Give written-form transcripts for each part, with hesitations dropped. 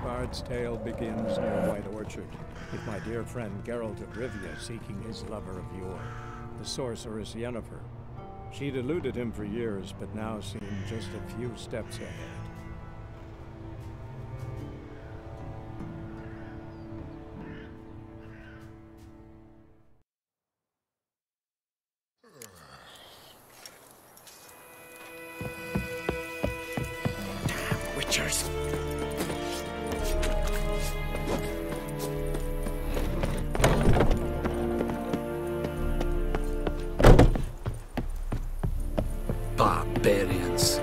bard's tale begins near White Orchard, with my dear friend Geralt of Rivia seeking his lover of yore, the sorceress Yennefer. She'd eluded him for years, but now seemed just a few steps ahead. Damn witchers! Barbarians.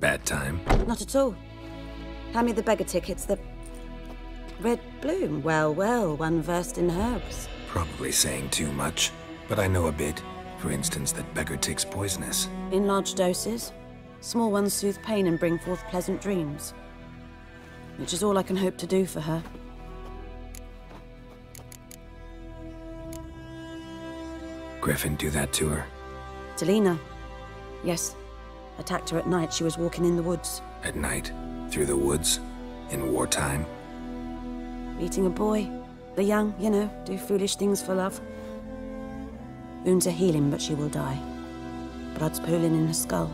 Bad time? Not at all. Hand me the beggar tickets, the red bloom. Well, well, one versed in herbs. Probably saying too much, but I know a bit. For instance, that beggar tick's poisonous. In large doses. Small ones soothe pain and bring forth pleasant dreams. Which is all I can hope to do for her. Griffin do that to her? Talina. Yes. Attacked her at night. She was walking in the woods. At night? Through the woods? In wartime? Meeting a boy. The young, you know, do foolish things for love. Wounds are healing, but she will die. Blood's pooling in her skull.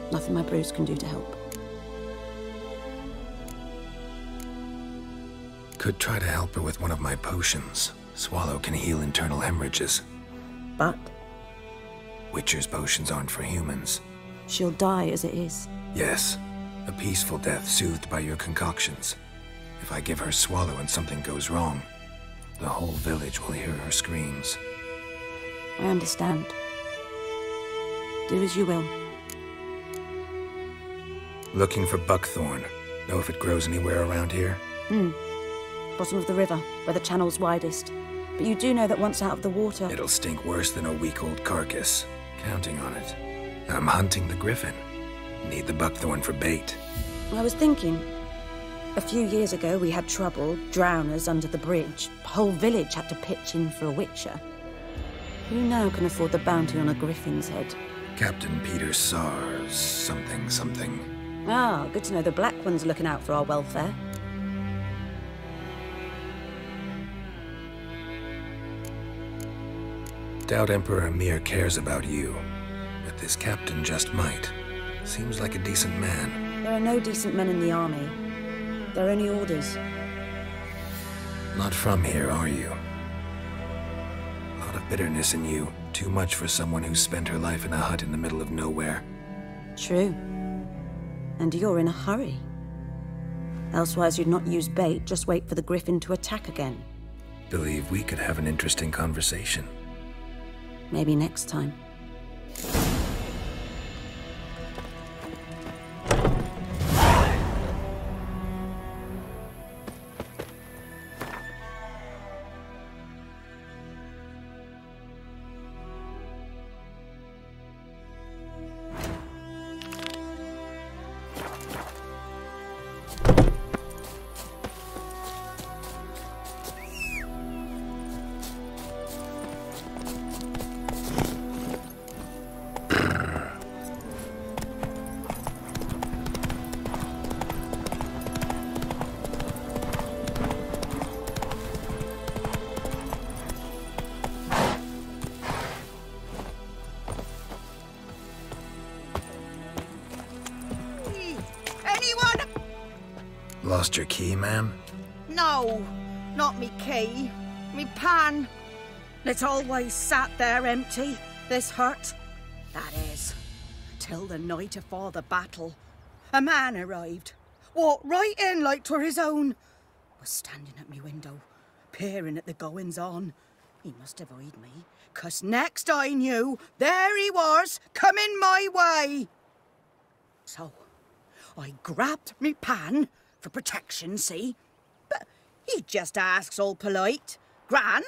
Nothing my brews can do to help. Could try to help her with one of my potions. Swallow can heal internal hemorrhages. But? Witcher's potions aren't for humans. She'll die as it is. Yes. A peaceful death soothed by your concoctions. If I give her Swallow and something goes wrong, the whole village will hear her screams. I understand. Do as you will. Looking for buckthorn. Know if it grows anywhere around here? Bottom of the river, where the channel's widest. But you do know that once out of the water... It'll stink worse than a week-old carcass. Counting on it. I'm hunting the Griffin. Need the buckthorn for bait. I was thinking... A few years ago we had trouble, drowners under the bridge. The whole village had to pitch in for a witcher. Who now can afford the bounty on a Griffin's head? Captain Peter Sars... something. Ah, good to know the Black One's looking out for our welfare. Doubt Emperor Emir cares about you, but this captain just might. Seems like a decent man. There are no decent men in the army. They're only orders. Not from here, are you? A lot of bitterness in you. Too much for someone who spent her life in a hut in the middle of nowhere. True. And you're in a hurry. Elsewise you'd not use bait, just wait for the Griffin to attack again. Believe we could have an interesting conversation. Maybe next time. Lost your key, ma'am? No, not me key. Me pan. It's always sat there empty, this hut. That is, till the night afore the battle. A man arrived, walked right in like 'twere his own. Was standing at me window, peering at the goings-on. He must have eyed me, 'cause next I knew, there he was, coming my way. So, I grabbed me pan, for protection, see? But he just asks all polite, Gran,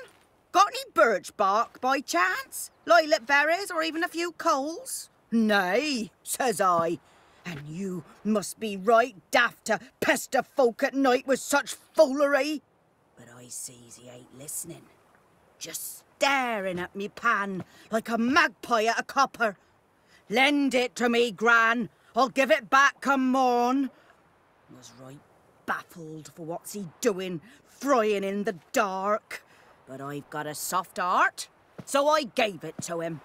got any birch bark by chance? Lilac berries or even a few coals? Nay, says I. And you must be right daft to pester folk at night with such foolery. But I sees he ain't listening. Just staring at me pan like a magpie at a copper. Lend it to me, Gran. I'll give it back come morn. Was right baffled for what's he doing, frying in the dark. But I've got a soft heart, so I gave it to him.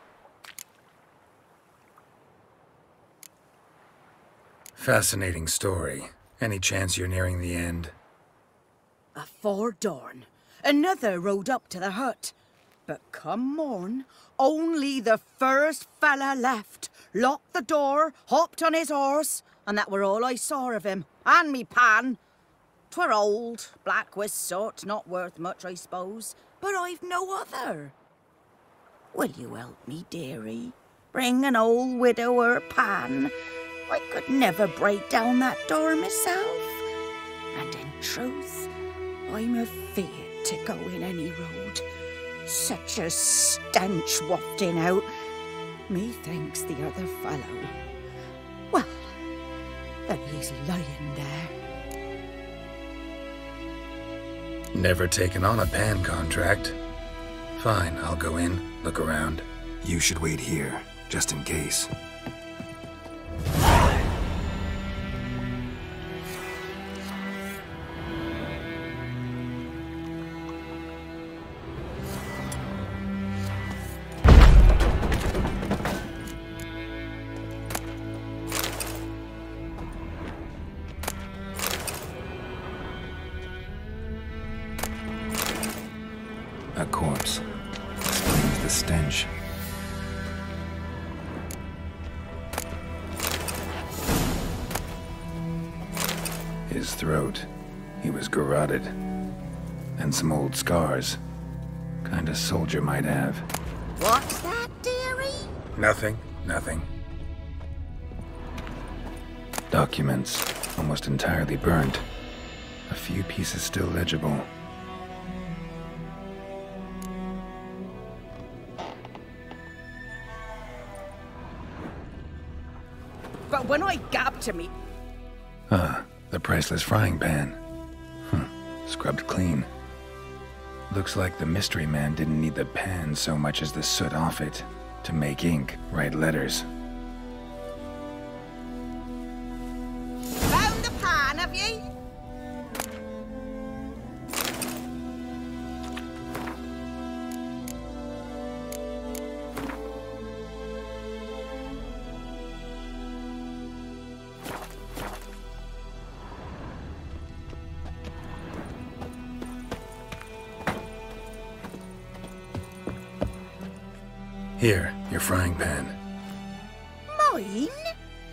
Fascinating story. Any chance you're nearing the end? Afore dawn, another rode up to the hut. But come morn, only the first fella left, locked the door, hopped on his horse, and that were all I saw of him, and me pan. 'Twere old, black with soot, not worth much, I suppose, but I've no other. Will you help me, dearie? Bring an old widower pan. I could never break down that door myself. And in truth, I'm afeard to go in any road. Such a stench wafting out. Methinks the other fellow, well, that he's lying there. Never taken on a pan contract. Fine, I'll go in, look around. You should wait here, just in case. A corpse. Explains the stench. His throat. He was garroted. And some old scars. Kind of soldier might have. What's that, dearie? Nothing. Documents. Almost entirely burnt. A few pieces still legible. But when I gabbed to me... Ah, the priceless frying pan. Scrubbed clean. Looks like the mystery man didn't need the pan so much as the soot off it to make ink, write letters. Found the pan, have ye? Here, your frying pan. Mine?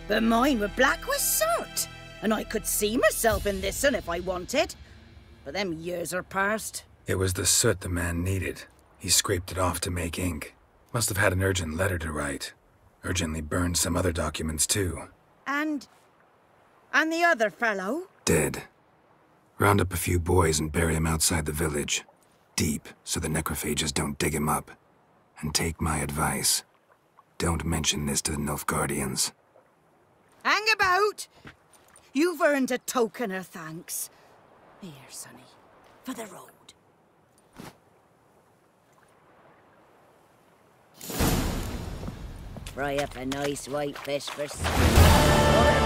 But mine were black with soot, and I could see myself in this one if I wanted. But them years are past. It was the soot the man needed. He scraped it off to make ink. Must have had an urgent letter to write. Urgently burned some other documents too. And the other fellow? Dead. Round up a few boys and bury him outside the village. Deep, so the necrophages don't dig him up. And take my advice. Don't mention this to the Nilfgaardians. Hang about! You've earned a token of thanks. Here, sonny, for the road. Fry up a nice white fish for supper.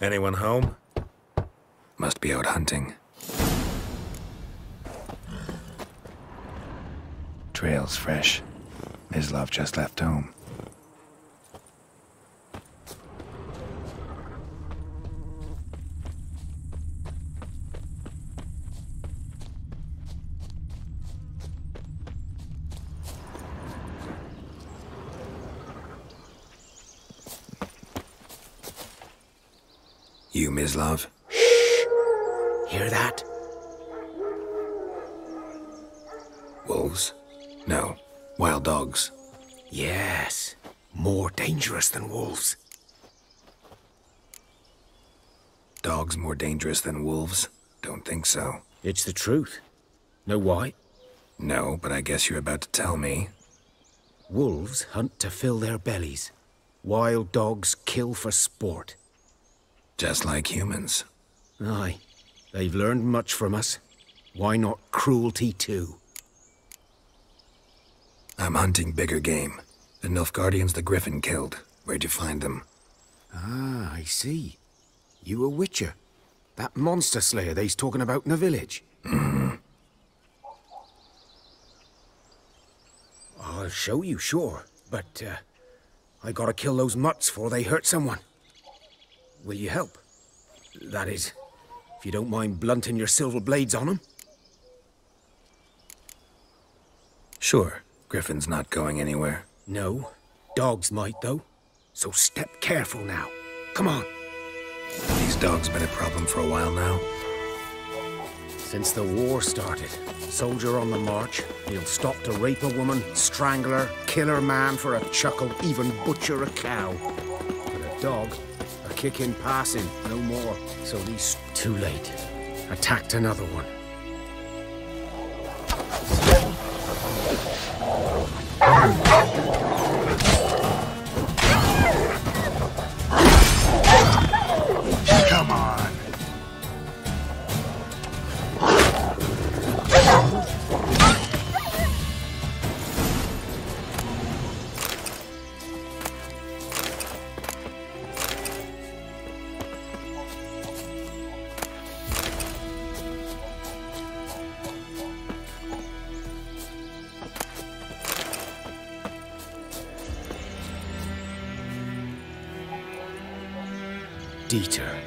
Anyone home? Must be out hunting. Trail's fresh. Mislav just left home. You, Mislav? Hear that? Wolves? No. Wild dogs. Yes. More dangerous than wolves. Dogs more dangerous than wolves? Don't think so. It's the truth. Know why? No, but I guess you're about to tell me. Wolves hunt to fill their bellies. Wild dogs kill for sport. Just like humans. Aye. They've learned much from us. Why not cruelty too? I'm hunting bigger game. The Nilfgaardians the Griffin killed. Where'd you find them? Ah, I see. You a witcher. That monster slayer they's talking about in the village. I'll show you, sure. But, I gotta kill those mutts before they hurt someone. Will you help? That is, if you don't mind blunting your silver blades on them. Sure. Griffin's not going anywhere. No. Dogs might, though. So step careful now. Come on. These dogs been a problem for a while now. Since the war started. Soldier on the march. He'll stop to rape a woman, strangle her, kill her man for a chuckle, even butcher a cow. But a dog, a kick in passing, no more. So he's too late. Attacked another one. Come on. Dieter.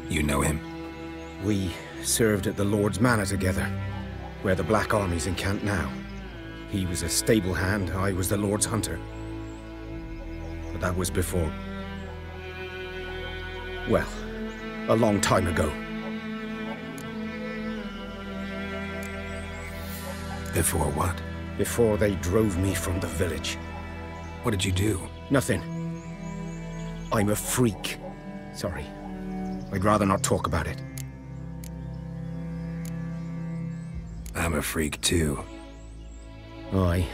You know him? We served at the Lord's Manor together, where the Black Army's encamped now. He was a stable hand, I was the Lord's hunter. But that was before... well, a long time ago. Before what? Before they drove me from the village. What did you do? Nothing. I'm a freak. Sorry. I'd rather not talk about it. I'm a freak too. Aye,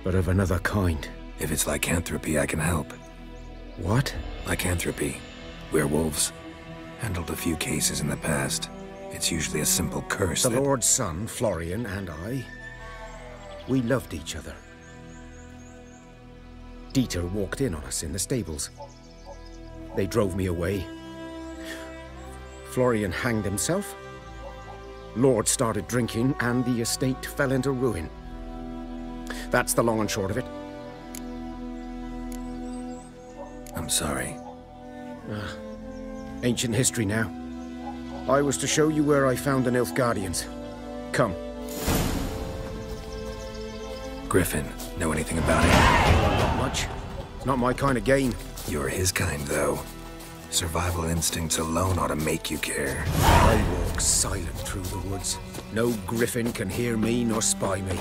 but of another kind. If it's lycanthropy, I can help. What? Lycanthropy. Werewolves. Handled a few cases in the past. It's usually a simple curse The Lord's son, Florian, and I... we loved each other. Dieter walked in on us in the stables. They drove me away. Florian hanged himself. Lord started drinking, and the estate fell into ruin. That's the long and short of it. I'm sorry. Ancient history now. I was to show you where I found the Nilfgaardians. Come. Griffin, know anything about it? Not much. It's not my kind of game. You're his kind, though. Survival instincts alone ought to make you care. I walk silent through the woods. No Griffin can hear me nor spy me.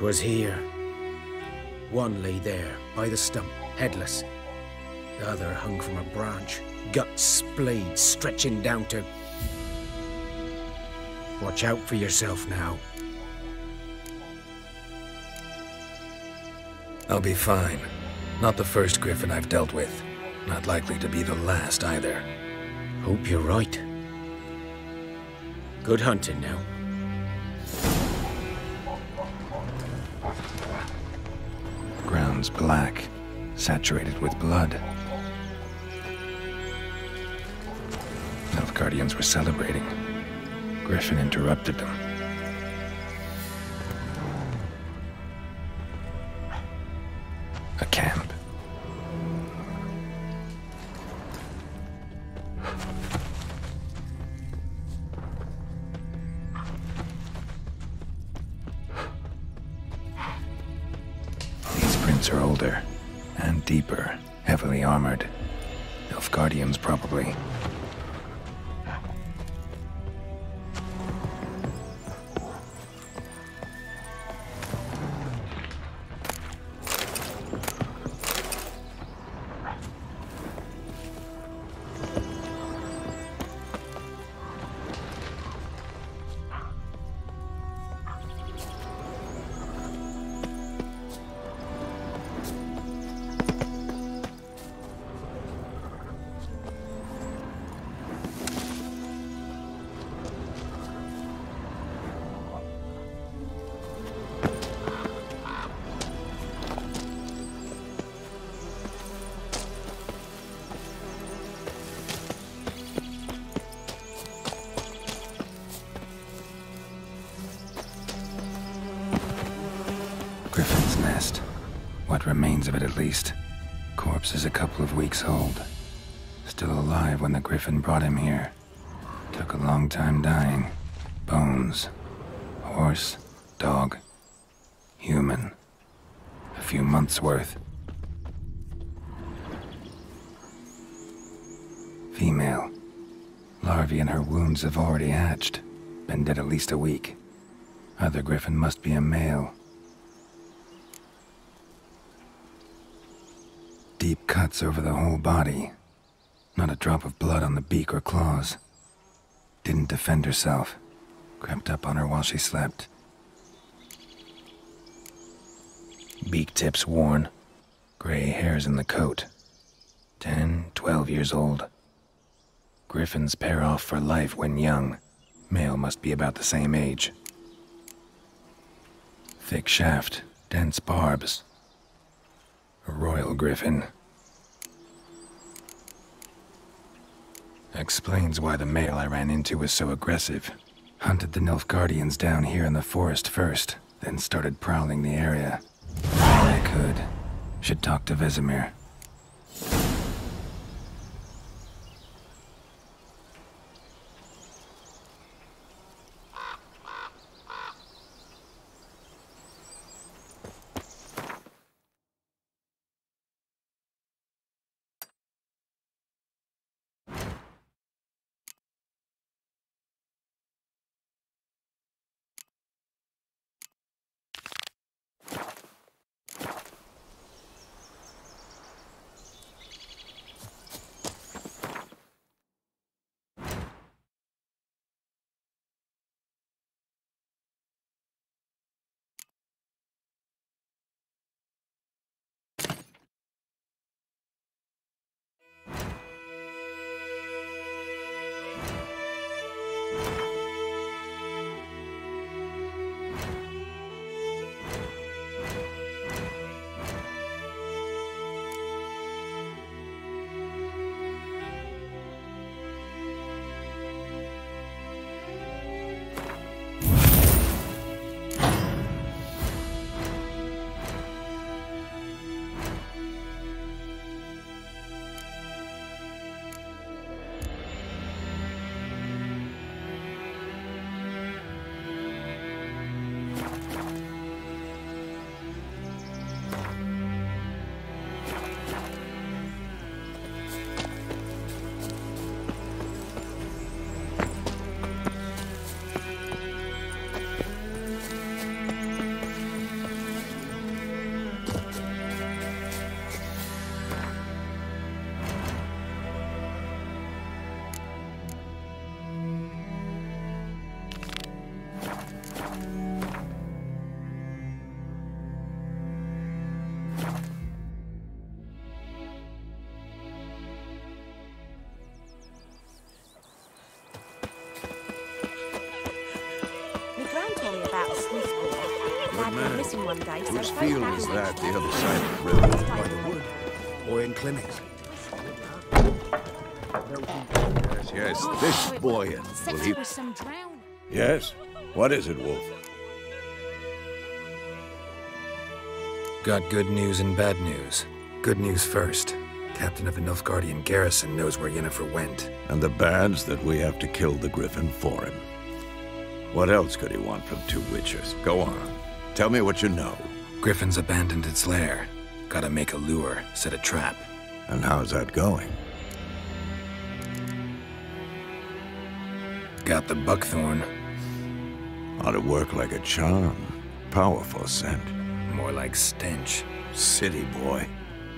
Was here. One lay there, by the stump, headless. The other hung from a branch, guts splayed, stretching down to... Watch out for yourself now. I'll be fine. Not the first Griffin I've dealt with. Not likely to be the last either. Hope you're right. Good hunting now. Ground's black, saturated with blood. Nilfgaardians were celebrating. Griffin interrupted them. A camp. These prints are older and deeper, heavily armored. Nilfgaardians, probably. Griffin's nest. What remains of it, at least. Corpse is a couple of weeks old. Still alive when the Griffin brought him here. Took a long time dying. Bones. Horse. Dog. Human. A few months' worth. Female. Larvae in her wounds have already hatched. Been dead at least a week. Other Griffin must be a male. Deep cuts over the whole body. Not a drop of blood on the beak or claws. Didn't defend herself. Crept up on her while she slept. Beak tips worn. Gray hairs in the coat. 10, 12 years old. Griffins pair off for life when young. Male must be about the same age. Thick shaft, dense barbs. A royal Griffin. Explains why the male I ran into was so aggressive. Hunted the Nilfgaardians down here in the forest first, then started prowling the area. All I could. Should talk to Vesemir. Lad went missing one day, so Whose both field lads is went that, to the the other beach. side of the river? By the wood. Or in clinics. Yes, this boy. Will he... with some drown. Yes? What is it, Wolf? Got good news and bad news. Good news first. Captain of the Nilfgaardian garrison knows where Yennefer went. And the bad's that we have to kill the Griffin for him. What else could he want from two witchers? Go on. Tell me what you know. Griffin's abandoned its lair. Gotta make a lure, set a trap. And how's that going? Got the buckthorn. Ought to work like a charm. Powerful scent. More like stench. City boy.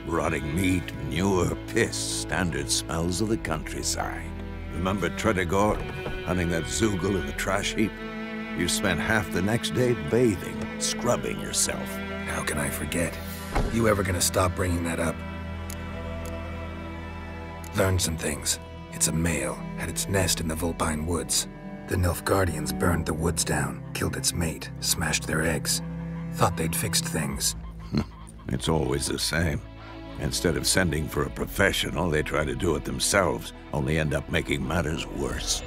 Rotting meat, manure, piss, standard smells of the countryside. Remember Tredegor, hunting that Zoogle in the trash heap? You spent half the next day bathing, scrubbing yourself. How can I forget? You ever gonna stop bringing that up? Learned some things. It's a male, had its nest in the Vulpine Woods. The Nilfgaardians burned the woods down, killed its mate, smashed their eggs. Thought they'd fixed things. It's always the same. Instead of sending for a professional, they try to do it themselves, only end up making matters worse.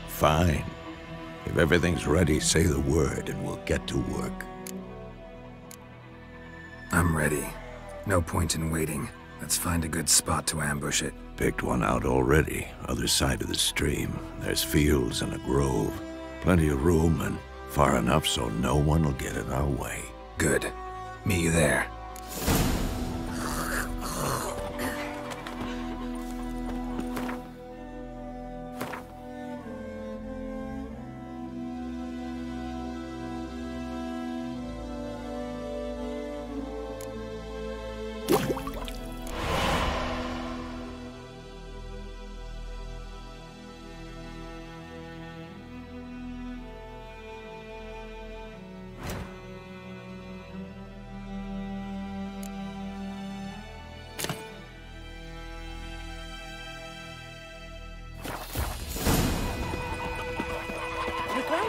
Fine. If everything's ready, say the word and we'll get to work. I'm ready. No point in waiting. Let's find a good spot to ambush it. Picked one out already, other side of the stream. There's fields and a grove. Plenty of room and far enough so no one will get in our way. Good. Meet you there.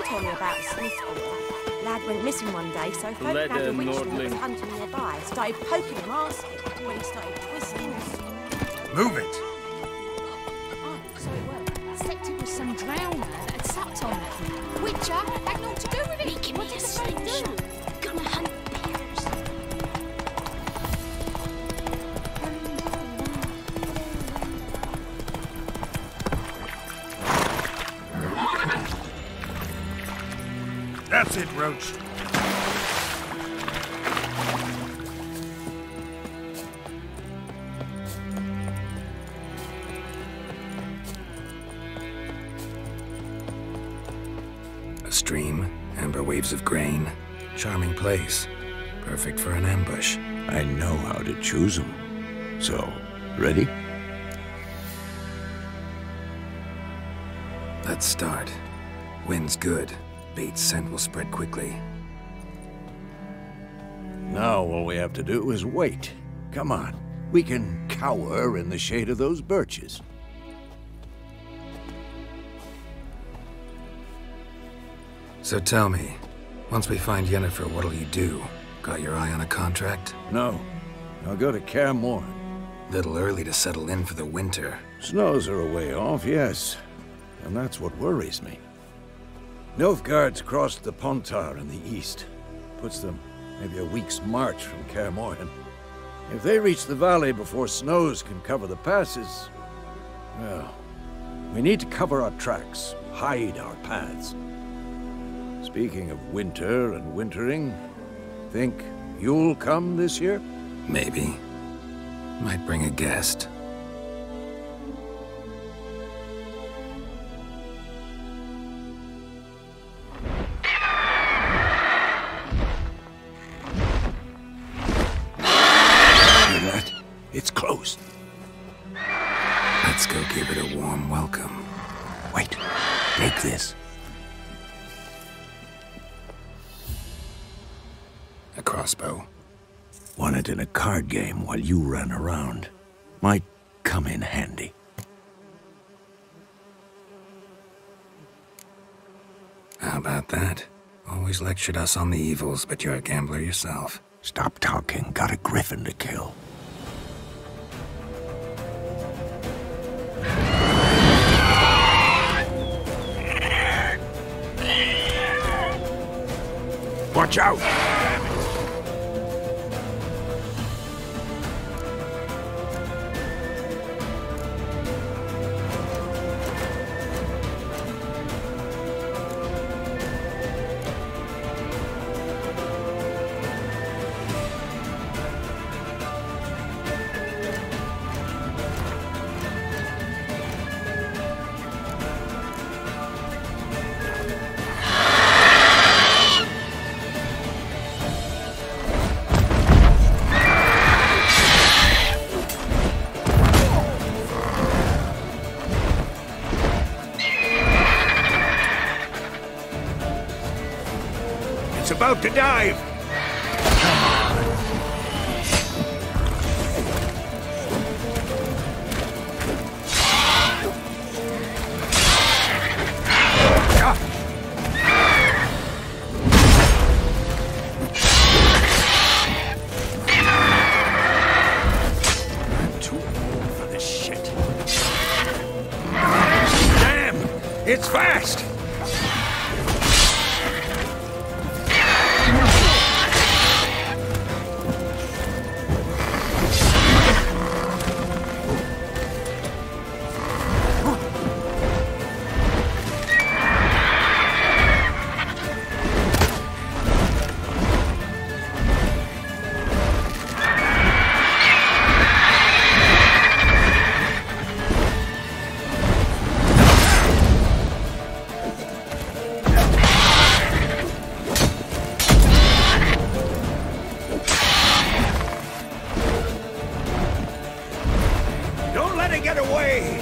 Told me about a Smith boy. Lad went missing one day, so folk found a witch that was hunting nearby. Started poking him, asking. When he started twisting and... Move it! Oh, so it worked. Infected with some drowner that had sucked on it. Witcher had naught to do with it. Making What me a did the folk do? slingshot. Gonna hunt bears. That's it, Roach. A stream, amber waves of grain. Charming place. Perfect for an ambush. I know how to choose them. So, ready? Let's start. Wind's good. Bait's scent will spread quickly. Now all we have to do is wait. Come on. We can cower in the shade of those birches. So tell me, once we find Yennefer, what'll you do? Got your eye on a contract? No. I'll go to Kaer Morhen. Little early to settle in for the winter. Snows are a way off, yes. And that's what worries me. Nilfgaard's crossed the Pontar in the east. Puts them maybe a week's march from Kaer Morhen. If they reach the valley before snows can cover the passes, well, we need to cover our tracks, hide our paths. Speaking of winter and wintering, think you'll come this year? Maybe. Might bring a guest. It's close. Let's go give it a warm welcome. Wait, take this. A crossbow. Won it in a card game while you ran around. Might come in handy. How about that? Always lectured us on the evils, but you're a gambler yourself. Stop talking. Got a Griffin to kill. Watch out! It's about to dive! I'm too old for this shit. Damn! It's fast! Get away!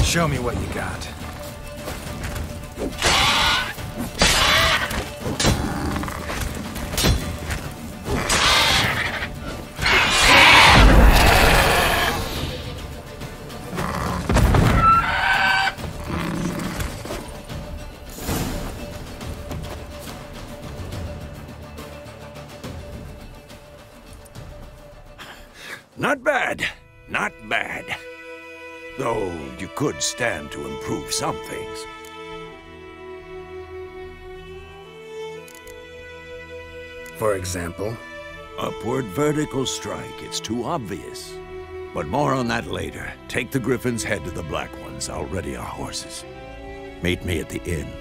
Show me what you got. Not bad. Not bad. Though you could stand to improve some things. For example? Upward vertical strike. It's too obvious. But more on that later. Take the Griffin's head to the Black Ones. I'll ready our horses. Meet me at the inn.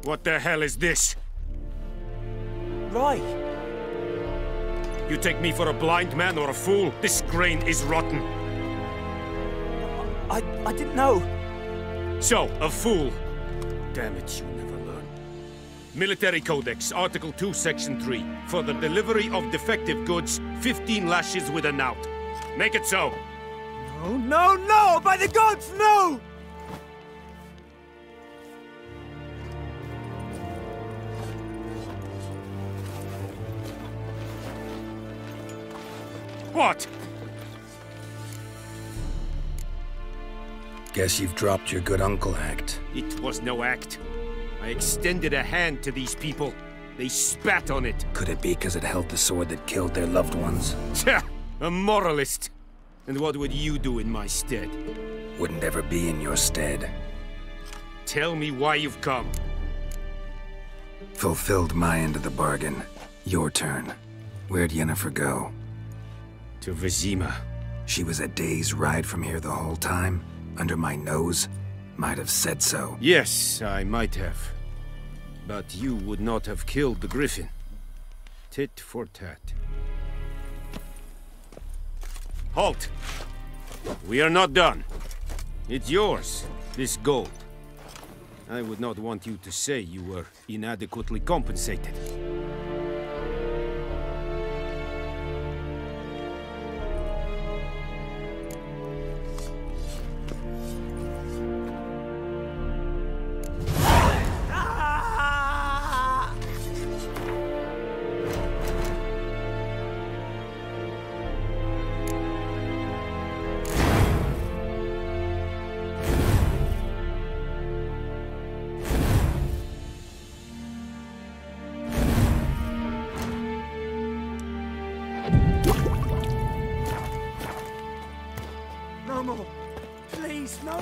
What the hell is this? Right. You take me for a blind man or a fool? This grain is rotten. I didn't know. So, a fool. Damn it, you never learn. Military Codex, Article 2, Section 3. For the delivery of defective goods, 15 lashes with a knout. Make it so. No, no, no! By the gods, no! What? Guess you've dropped your good uncle act. It was no act. I extended a hand to these people. They spat on it. Could it be because it held the sword that killed their loved ones? Tja! A moralist. And what would you do in my stead? Wouldn't ever be in your stead. Tell me why you've come. Fulfilled my end of the bargain. Your turn. Where'd Yennefer go? To Vizima. She was a day's ride from here the whole time? Under my nose? Might have said so. Yes, I might have. But you would not have killed the Griffin. Tit for tat. Halt! We are not done. It's yours, this gold. I would not want you to say you were inadequately compensated.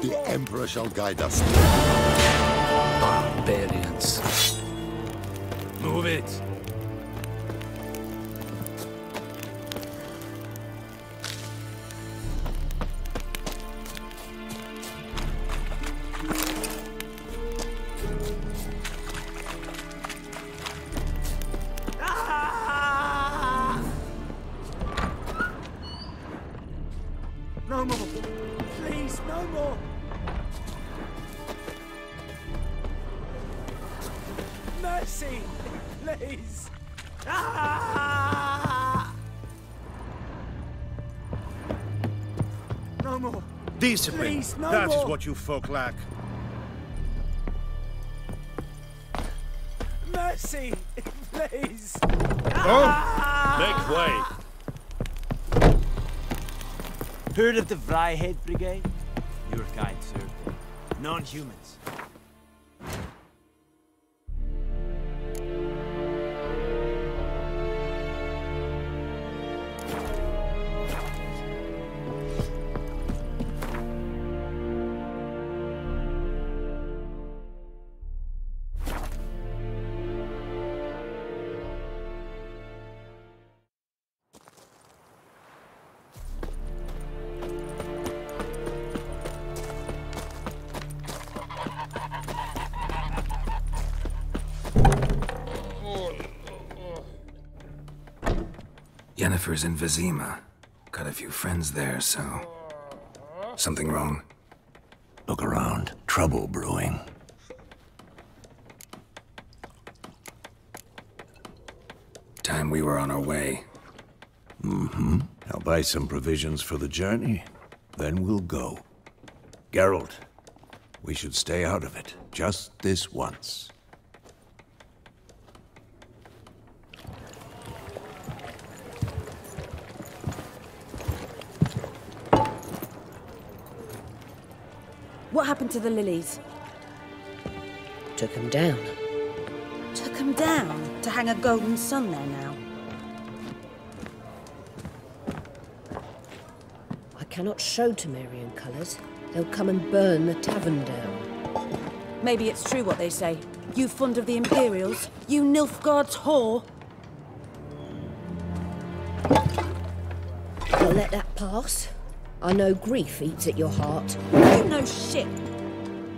The Emperor shall guide us. Barbarians. Move it! No more. Please, no more. Mercy, please. No more. Discipline. Please, no That more. is what you folk lack. Mercy, please. Make way. Heard of the Vryhead Brigade? Your kind, sir. Non-humans. Yennefer's in Vizima. Got a few friends there, so... Something wrong? Look around. Trouble brewing. Time we were on our way. Mm-hmm. I'll buy some provisions for the journey. Then we'll go. Geralt, we should stay out of it. Just this once. What happened to the lilies? Took them down. Took them down? To hang a golden sun there now? I cannot show Temerian colours. They'll come and burn the tavern down. Maybe it's true what they say. You fond of the Imperials? You Nilfgaard's whore? I'll let that pass. I know grief eats at your heart. You know shit.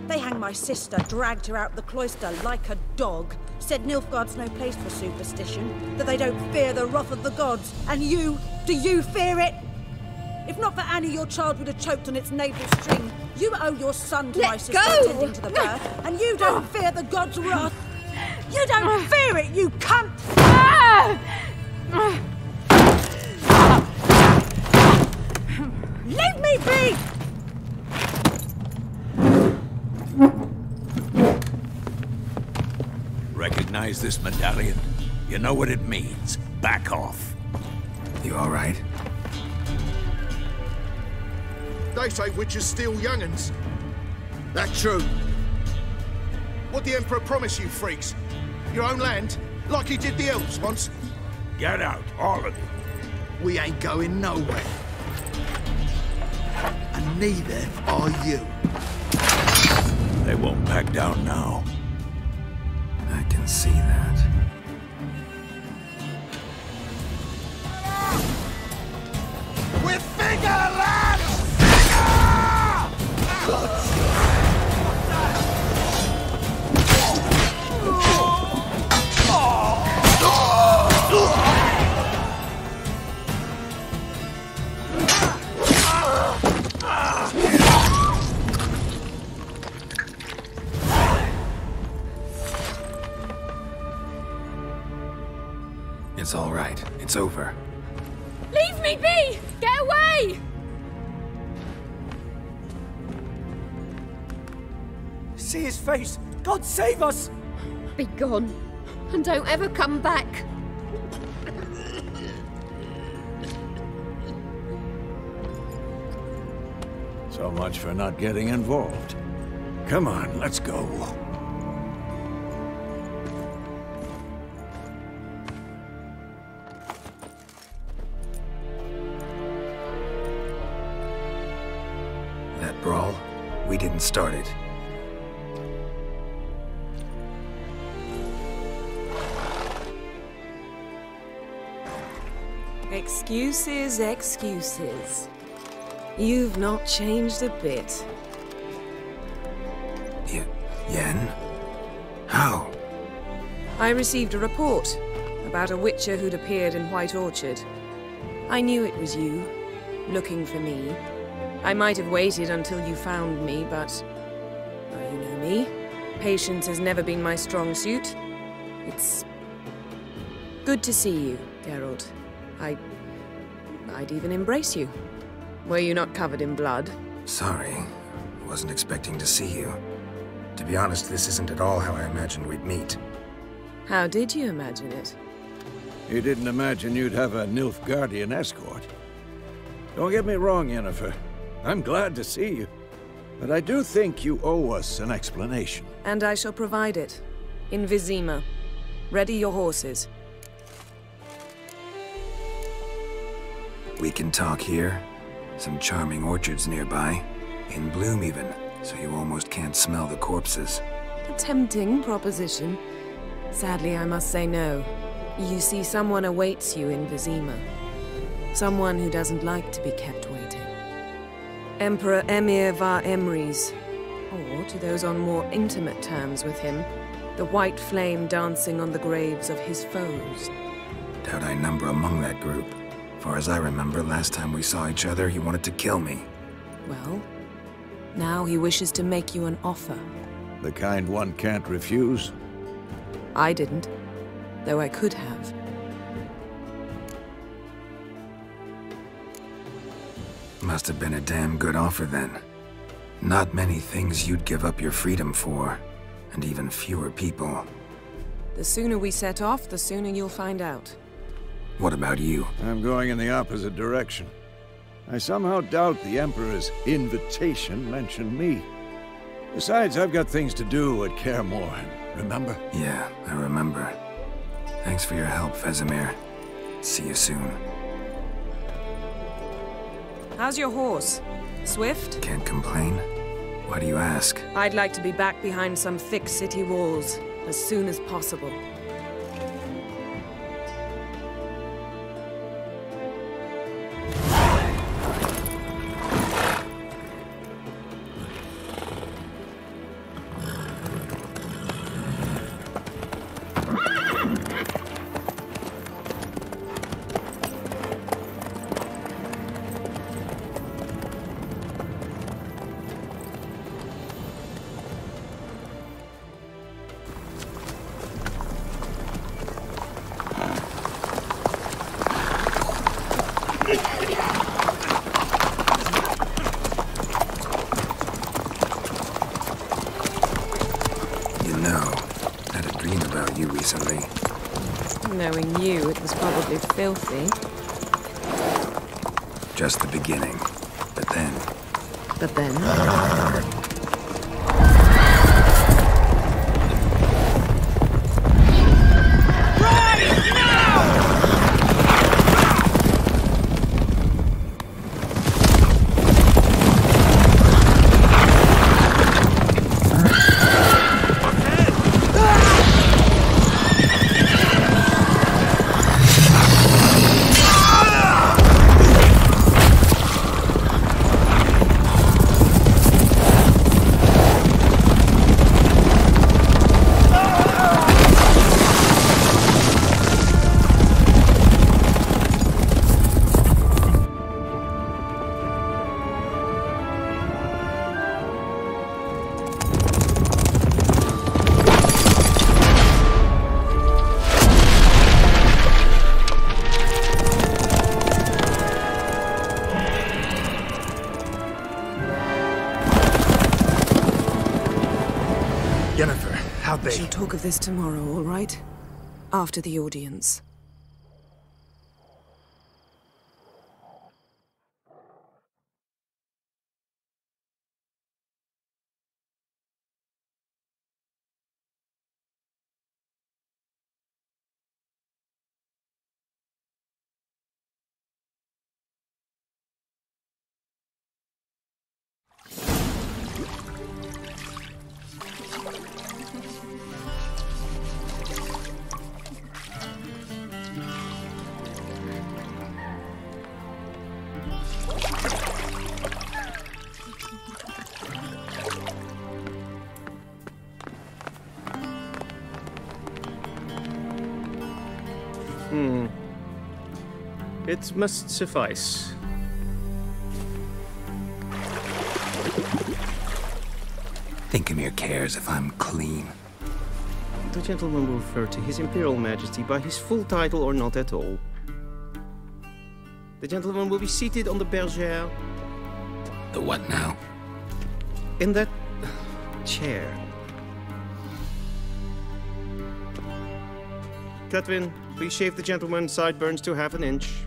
They hanged my sister, dragged her out the cloister like a dog. Said Nilfgaard's no place for superstition, that they don't fear the wrath of the gods. And you, do you fear it? If not for Annie, your child would have choked on its navel string. You owe your son to my sister attending to the birth, and you don't fear the gods' wrath. You don't fear it, you cunt! Leave me be! Recognize this medallion? You know what it means. Back off. You all right? They say witches steal young'uns. That true? What'd the Emperor promise you, freaks? Your own land? Like he did the elves once? Get out, all of you. We ain't going nowhere. And neither are you. They won't back down now. I can see that. We're bigger, lads! Bigger! It's all right. It's over. Leave me be! Get away! See his face! God save us! Be gone, and don't ever come back. So much for not getting involved. Come on, let's go. That brawl, we didn't start it. Excuses, excuses. You've not changed a bit. Yen? How? I received a report about a witcher who'd appeared in White Orchard. I knew it was you, looking for me. I might have waited until you found me, but... well, you know me. Patience has never been my strong suit. It's... good to see you, Geralt. I'd even embrace you. Were you not covered in blood? Sorry. Wasn't expecting to see you. To be honest, this isn't at all how I imagined we'd meet. How did you imagine it? You didn't imagine you'd have a Nilfgaardian escort. Don't get me wrong, Yennefer. I'm glad to see you. But I do think you owe us an explanation. And I shall provide it. In Vizima. Ready your horses. We can talk here. Some charming orchards nearby. In bloom even, so you almost can't smell the corpses. A tempting proposition. Sadly, I must say no. You see, someone awaits you in Vizima. Someone who doesn't like to be kept waiting. Emperor Emir var Emrys, or to those on more intimate terms with him, The white flame dancing on the graves of his foes. Doubt I number among that group. Far as I remember, last time we saw each other, he wanted to kill me. Well, now he wishes to make you an offer. The kind one can't refuse? I didn't, though I could have. Must have been a damn good offer then. Not many things you'd give up your freedom for, and even fewer people. The sooner we set off, the sooner you'll find out. What about you? I'm going in the opposite direction. I somehow doubt the Emperor's invitation mentioned me. Besides, I've got things to do at Kaer Morhen, remember? Yeah, I remember. Thanks for your help, Vesemir. See you soon. How's your horse? Swift? Can't complain. Why do you ask? I'd like to be back behind some thick city walls as soon as possible. Knowing you, it was probably filthy. Just the beginning. But then... But then? We shall talk of this tomorrow, all right? After the audience. It must suffice. Thinkemere cares if I'm clean. The gentleman will refer to His Imperial Majesty by his full title or not at all. The gentleman will be seated on the bergère. The what now? In that chair. Catwin, please shave the gentleman's sideburns to half an inch.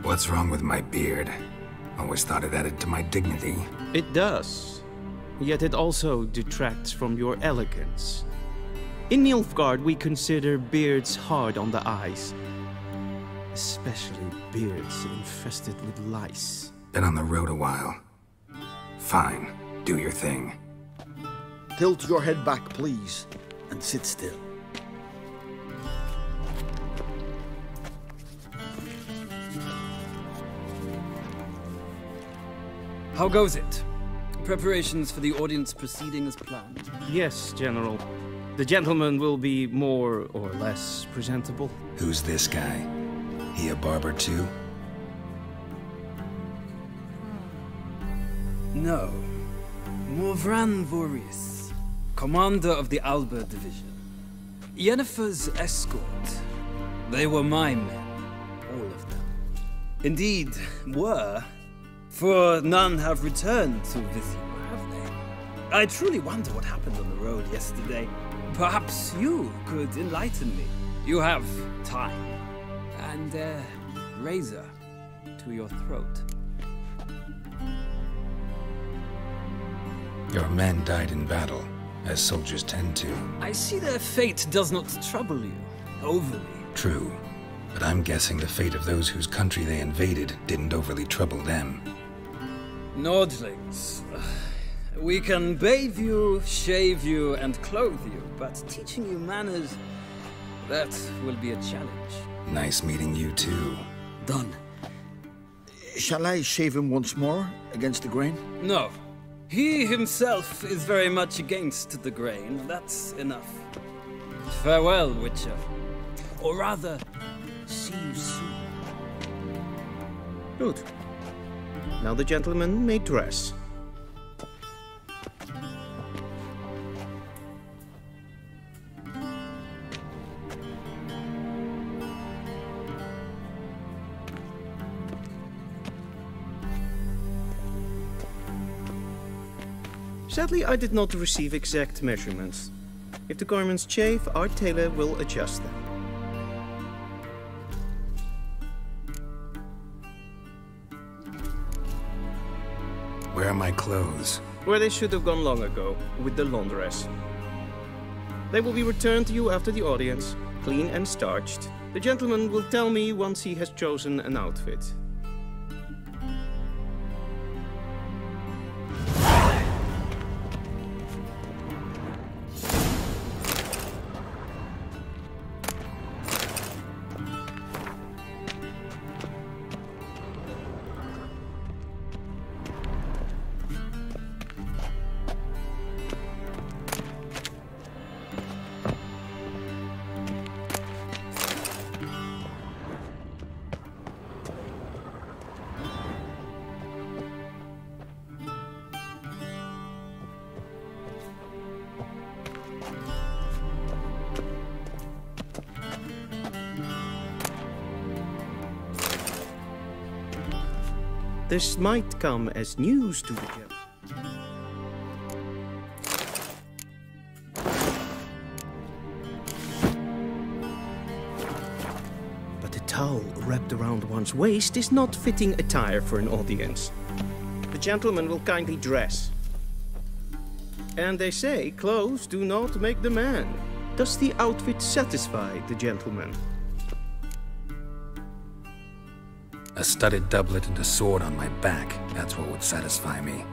What's wrong with my beard? Always thought it added to my dignity. It does. Yet it also detracts from your elegance. In Nilfgaard, we consider beards hard on the eyes. Especially beards infested with lice. Been on the road a while. Fine. Do your thing. Tilt your head back, please, and sit still. How goes it? Preparations for the audience proceeding as planned? Yes, General. The gentleman will be more or less presentable. Who's this guy? He a barber too? No. Morvran Vorius, commander of the Alba Division. Yennefer's escort. They were my men, all of them. Indeed, were. For none have returned to visit you, have they? I truly wonder what happened on the road yesterday. Perhaps you could enlighten me. You have time. And a razor to your throat. Your men died in battle, as soldiers tend to. I see their fate does not trouble you overly. True, but I'm guessing the fate of those whose country they invaded didn't overly trouble them. Nordlings. We can bathe you, shave you, and clothe you, but teaching you manners, that will be a challenge. Nice meeting you too. Done. Shall I shave him once more, against the grain? No. He himself is very much against the grain. That's enough. Farewell, Witcher. Or rather, see you soon. Good. Now the gentleman may dress. Sadly, I did not receive exact measurements. If the garments chafe, our tailor will adjust them. Where are my clothes? Where they should have gone long ago, with the laundress. They will be returned to you after the audience, clean and starched. The gentleman will tell me once he has chosen an outfit. This might come as news to the gentleman. But a towel wrapped around one's waist is not fitting attire for an audience. The gentleman will kindly dress. And they say clothes do not make the man. Does the outfit satisfy the gentleman? A studded doublet and a sword on my back, that's what would satisfy me.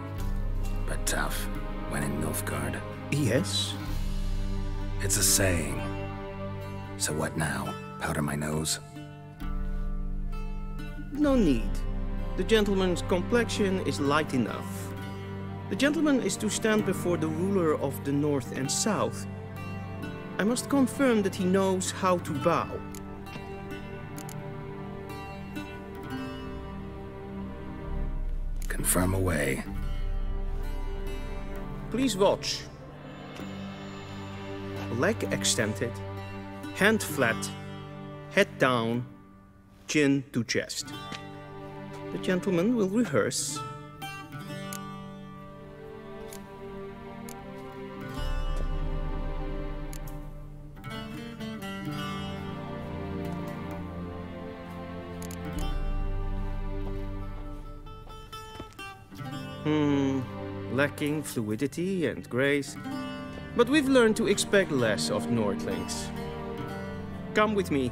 But tough, when in Nilfgaard. Yes? It's a saying. So what now? Powder my nose? No need. The gentleman's complexion is light enough. The gentleman is to stand before the ruler of the North and South. I must confirm that he knows how to bow. Confirm away. Please watch. Leg extended, hand flat, head down, chin to chest. The gentleman will rehearse. Lacking fluidity and grace. But we've learned to expect less of Nordlings. Come with me.